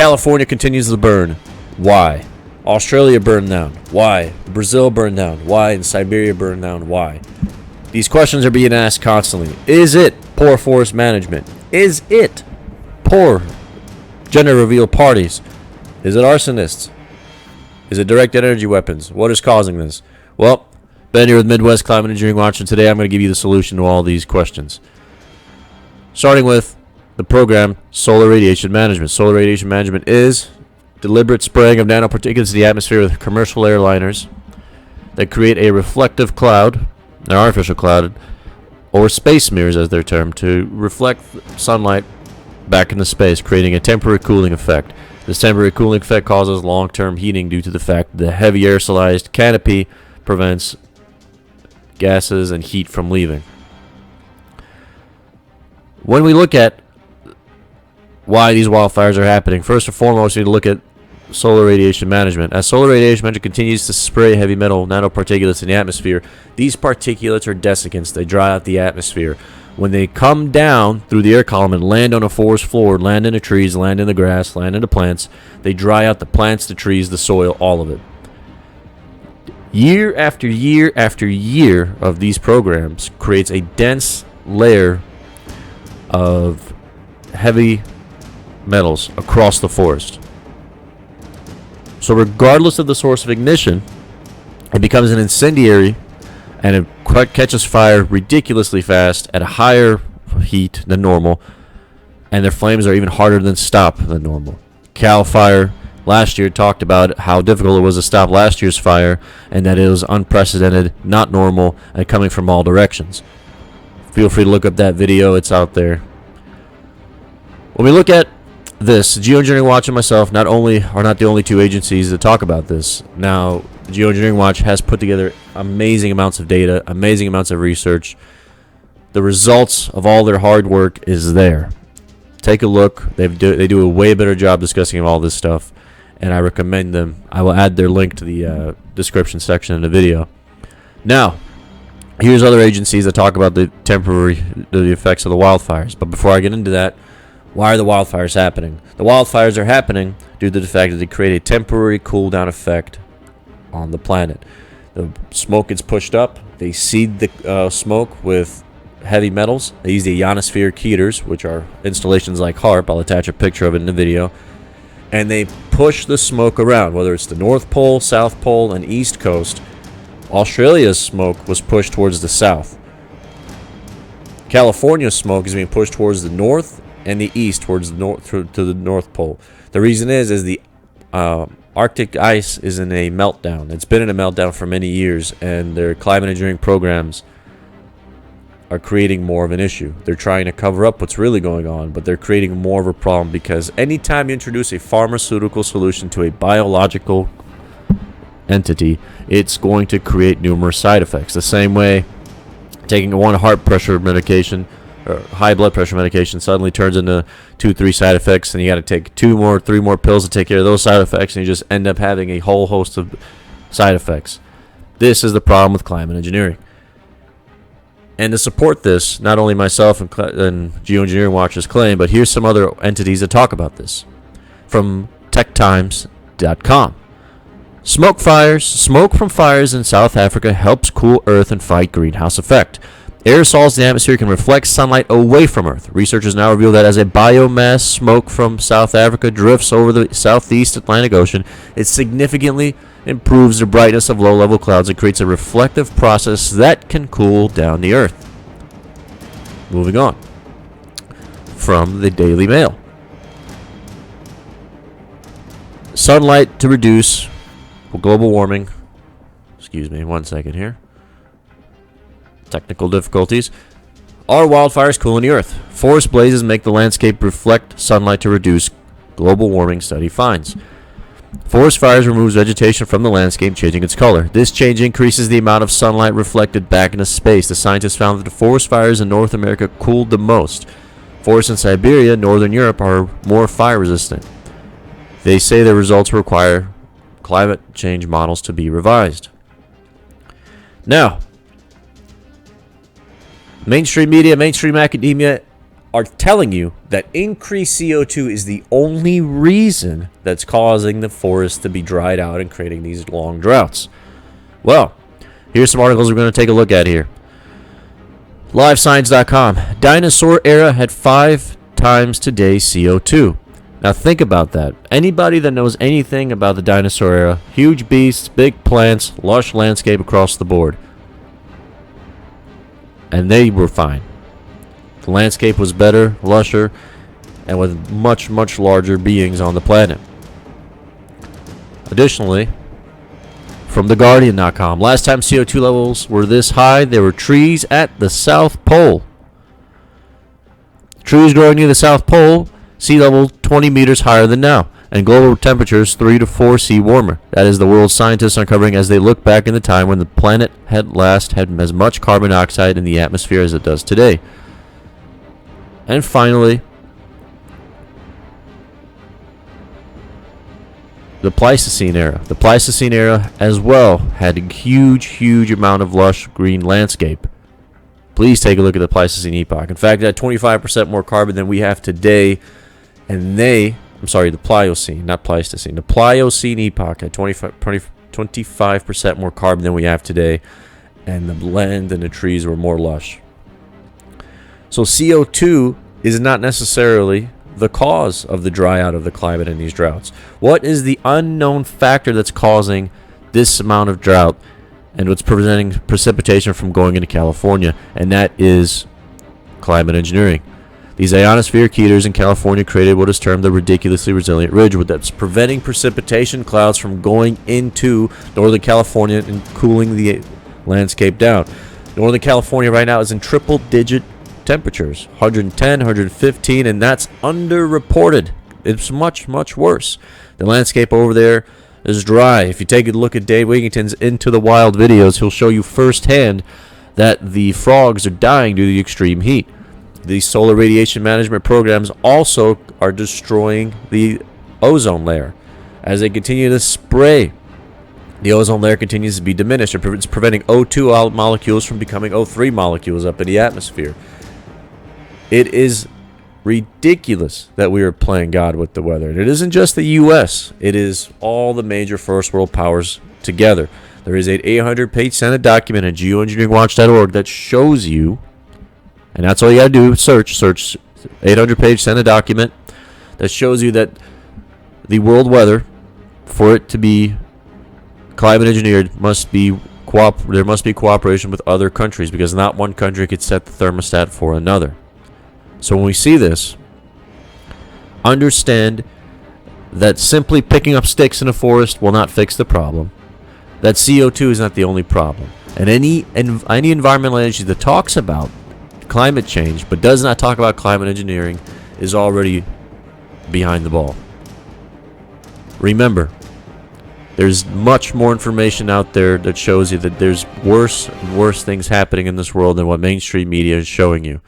California continues to burn. Why? Australia burned down. Why? Brazil burned down. Why? And Siberia burned down. Why? These questions are being asked constantly. Is it poor forest management? Is it poor gender reveal parties? Is it arsonists? Is it directed energy weapons? What is causing this? Well, Ben here with Midwest Climate Engineering Watch, and today I'm going to give you the solution to all these questions. Starting with the program Solar Radiation Management. Solar Radiation Management is deliberate spraying of nanoparticulates into the atmosphere with commercial airliners that create a reflective cloud, an artificial cloud, or space mirrors as they're termed, to reflect sunlight back into space, creating a temporary cooling effect. This temporary cooling effect causes long-term heating due to the fact that the heavy aerosolized canopy prevents gases and heat from leaving. When we look at why these wildfires are happening, first and foremost, we need to look at solar radiation management. As solar radiation management continues to spray heavy metal nanoparticulates in the atmosphere, these particulates are desiccants. They dry out the atmosphere. When they come down through the air column and land on a forest floor, land in the trees, land in the grass, land in the plants, they dry out the plants, the trees, the soil, all of it. Year after year after year of these programs creates a dense layer of heavy metals across the forest. So regardless of the source of ignition, it becomes an incendiary, and it catches fire ridiculously fast at a higher heat than normal, and their flames are even harder than stop than normal. Cal Fire last year talked about how difficult it was to stop last year's fire, and that it was unprecedented, not normal, and coming from all directions. Feel free to look up that video, it's out there. When we look at this, Geoengineering Watch and myself are not the only two agencies that talk about this. Now, Geoengineering Watch has put together amazing amounts of data, amazing amounts of research. The results of all their hard work is there. Take a look. They do a way better job discussing all this stuff, and I recommend them. I will add their link to the description section of the video. Now, here's other agencies that talk about the effects of the wildfires. But before I get into that, why are the wildfires happening? The wildfires are happening due to the fact that they create a temporary cool down effect on the planet. The smoke gets pushed up. They seed the smoke with heavy metals. They use the ionosphere heaters, which are installations like HAARP. I'll attach a picture of it in the video. And they push the smoke around, whether it's the North Pole, South Pole, and East Coast. Australia's smoke was pushed towards the south. California's smoke is being pushed towards the north and the east, towards the north, to the North Pole. The reason is the Arctic ice is in a meltdown. It's been in a meltdown for many years, and their climate engineering programs are creating more of an issue. They're trying to cover up what's really going on, but they're creating more of a problem, because anytime you introduce a pharmaceutical solution to a biological entity, it's going to create numerous side effects. The same way taking one heart pressure medication or high blood pressure medication suddenly turns into 2-3 side effects, and you got to take 2 more 3 more pills to take care of those side effects, and you just end up having a whole host of side effects. This is the problem with climate engineering. And to support this, not only myself and Geoengineering Watch's claim, but here's some other entities that talk about this. From techtimes.com. Smoke from fires in South Africa helps cool Earth and fight greenhouse effect. Aerosols in the atmosphere can reflect sunlight away from Earth. Researchers now reveal that as a biomass smoke from South Africa drifts over the southeast Atlantic Ocean, it significantly improves the brightness of low-level clouds and creates a reflective process that can cool down the Earth. Moving on. From the Daily Mail. Sunlight to reduce global warming. Excuse me, 1 second here. Technical difficulties. Are wildfires cooling the Earth? Forest blazes make the landscape reflect sunlight to reduce global warming, study finds. Forest fires removes vegetation from the landscape, changing its color. This change increases the amount of sunlight reflected back into space. The scientists found that the forest fires in North America cooled the most. Forests in Siberia, Northern Europe, are more fire resistant. They say the results require climate change models to be revised. Now, mainstream media, mainstream academia are telling you that increased CO2 is the only reason that's causing the forest to be dried out and creating these long droughts. Well, here's some articles we're going to take a look at here. LiveScience.com. Dinosaur era had 5 times today's CO2. Now think about that. Anybody that knows anything about the dinosaur era, huge beasts, big plants, lush landscape across the board. And they were fine. The landscape was better, lusher, and with much, much larger beings on the planet. Additionally, from TheGuardian.com, last time CO2 levels were this high, there were trees at the South Pole. Trees growing near the South Pole, sea level 20 meters higher than now, and global temperatures 3 to 4 C warmer. That is the world's scientists uncovering as they look back in the time when the planet had last had as much carbon dioxide in the atmosphere as it does today. And finally, the Pleistocene era. The Pleistocene era as well had a huge, huge amount of lush green landscape. Please take a look at the Pleistocene epoch. In fact, it had 25% more carbon than we have today. And the Pliocene, not Pleistocene. The Pliocene epoch had 25% more carbon than we have today. And the land and the trees were more lush. So CO2 is not necessarily the cause of the dry out of the climate in these droughts. What is the unknown factor that's causing this amount of drought and what's preventing precipitation from going into California? And that is climate engineering. These ionospheric heaters in California created what is termed the ridiculously resilient ridge, that's preventing precipitation clouds from going into Northern California and cooling the landscape down. Northern California right now is in triple-digit temperatures, 110, 115, and that's underreported. It's much, much worse. The landscape over there is dry. If you take a look at Dave Wigington's Into the Wild videos, he'll show you firsthand that the frogs are dying due to the extreme heat. These solar radiation management programs also are destroying the ozone layer. As they continue to spray, the ozone layer continues to be diminished. It's preventing O2 molecules from becoming O3 molecules up in the atmosphere. It is ridiculous that we are playing God with the weather. And it isn't just the U.S. It is all the major first world powers together. There is an 800-page Senate document at geoengineeringwatch.org that shows you, and that's all you got to do, search 800-page Senate document that shows you that the world weather, for it to be climate engineered, there must be cooperation with other countries, because not one country could set the thermostat for another. So when we see this, understand that simply picking up sticks in a forest will not fix the problem. That CO2 is not the only problem. And any environmental agency that talks about climate change but does not talk about climate engineering is already behind the ball. Remember, there's much more information out there that shows you that there's worse and worse things happening in this world than what mainstream media is showing you.